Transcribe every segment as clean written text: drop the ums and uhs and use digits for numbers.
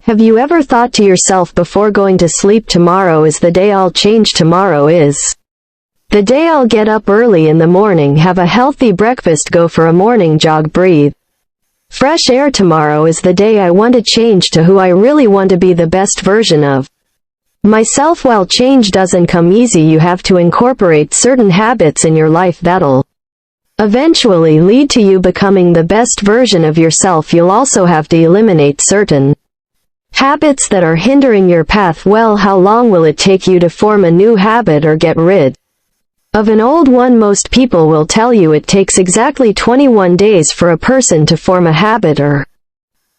Have you ever thought to yourself before going to sleep, tomorrow is the day I'll change, tomorrow is the day I'll get up early in the morning, have a healthy breakfast, go for a morning jog, breathe fresh air, tomorrow is the day I want to change to who I really want to be, the best version of myself. While change doesn't come easy, you have to incorporate certain habits in your life that'll eventually lead to you becoming the best version of yourself. You'll also have to eliminate certain habits that are hindering your path. Well, how long will it take you to form a new habit or get rid of an old one? Most people will tell you it takes exactly 21 days for a person to form a habit or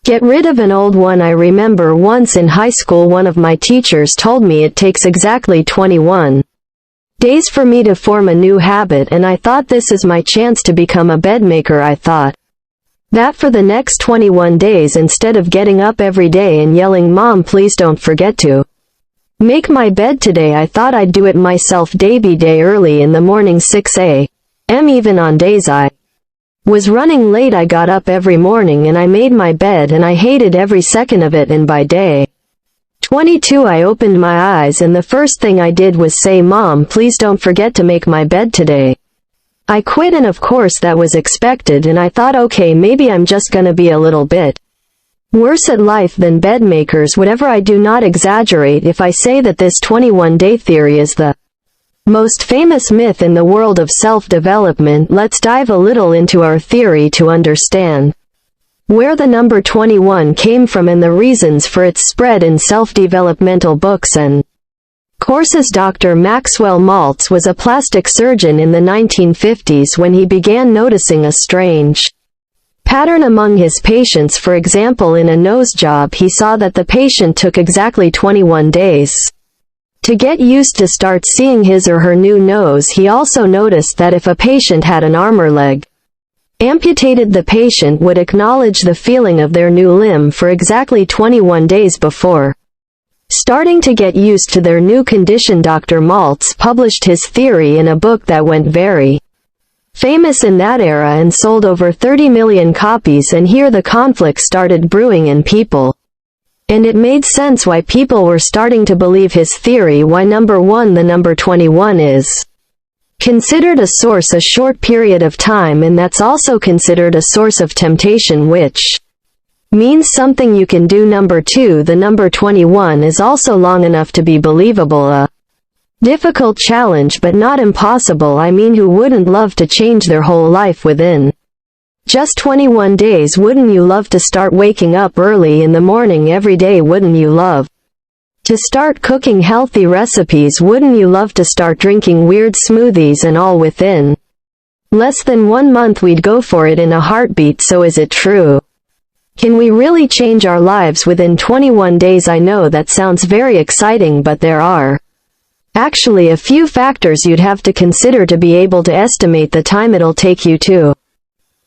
get rid of an old one. I remember once in high school one of my teachers told me it takes exactly 21 days for me to form a new habit, and I thought, this is my chance to become a bedmaker. I thought that for the next 21 days, instead of getting up every day and yelling, "Mom, please don't forget to make my bed today," I thought I'd do it myself day by day, early in the morning, 6 a.m. Even on days I was running late, I got up every morning and I made my bed, and I hated every second of it. And by day 22 I opened my eyes and the first thing I did was say, "Mom, please don't forget to make my bed today." I quit, and of course that was expected, and I thought, okay, maybe I'm just gonna be a little bit worse at life than bedmakers. Whatever, I do not exaggerate if I say that this 21-day theory is the most famous myth in the world of self-development. Let's dive a little into our theory to understand where the number 21 came from and the reasons for its spread in self-developmental books and courses. Dr. Maxwell Maltz was a plastic surgeon in the 1950s when he began noticing a strange pattern among his patients. For example, in a nose job, he saw that the patient took exactly 21 days to get used to start seeing his or her new nose. He also noticed that if a patient had an arm or leg amputated, the patient would acknowledge the feeling of their new limb for exactly 21 days before starting to get used to their new condition. Dr. Maltz published his theory in a book that went very famous in that era and sold over 30 million copies, and here the conflict started brewing in people. And it made sense why people were starting to believe his theory. Why? Number 1, the number 21 is considered a source a short period of time, and that's also considered a source of temptation, which means something you can do. Number 2, the number 21 is also long enough to be believable, a difficult challenge but not impossible. I mean, who wouldn't love to change their whole life within just 21 days? Wouldn't you love to start waking up early in the morning every day? Wouldn't you love to start cooking healthy recipes? Wouldn't you love to start drinking weird smoothies and all within less than 1 month? We'd go for it in a heartbeat. So is it true? Can we really change our lives within 21 days? I know that sounds very exciting, but there are actually a few factors you'd have to consider to be able to estimate the time it'll take you to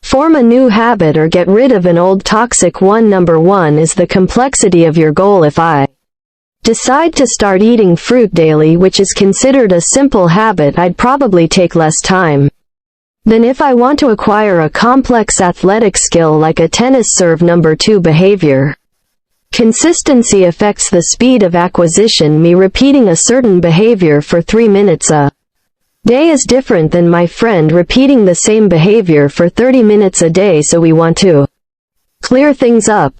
form a new habit or get rid of an old toxic one. Number 1 is the complexity of your goal. If I decide to start eating fruit daily, which is considered a simple habit, I'd probably take less time than if I want to acquire a complex athletic skill like a tennis serve. Number 2, behavior. Consistency affects the speed of acquisition. Me repeating a certain behavior for 3 minutes a day is different than my friend repeating the same behavior for 30 minutes a day. So we want to clear things up.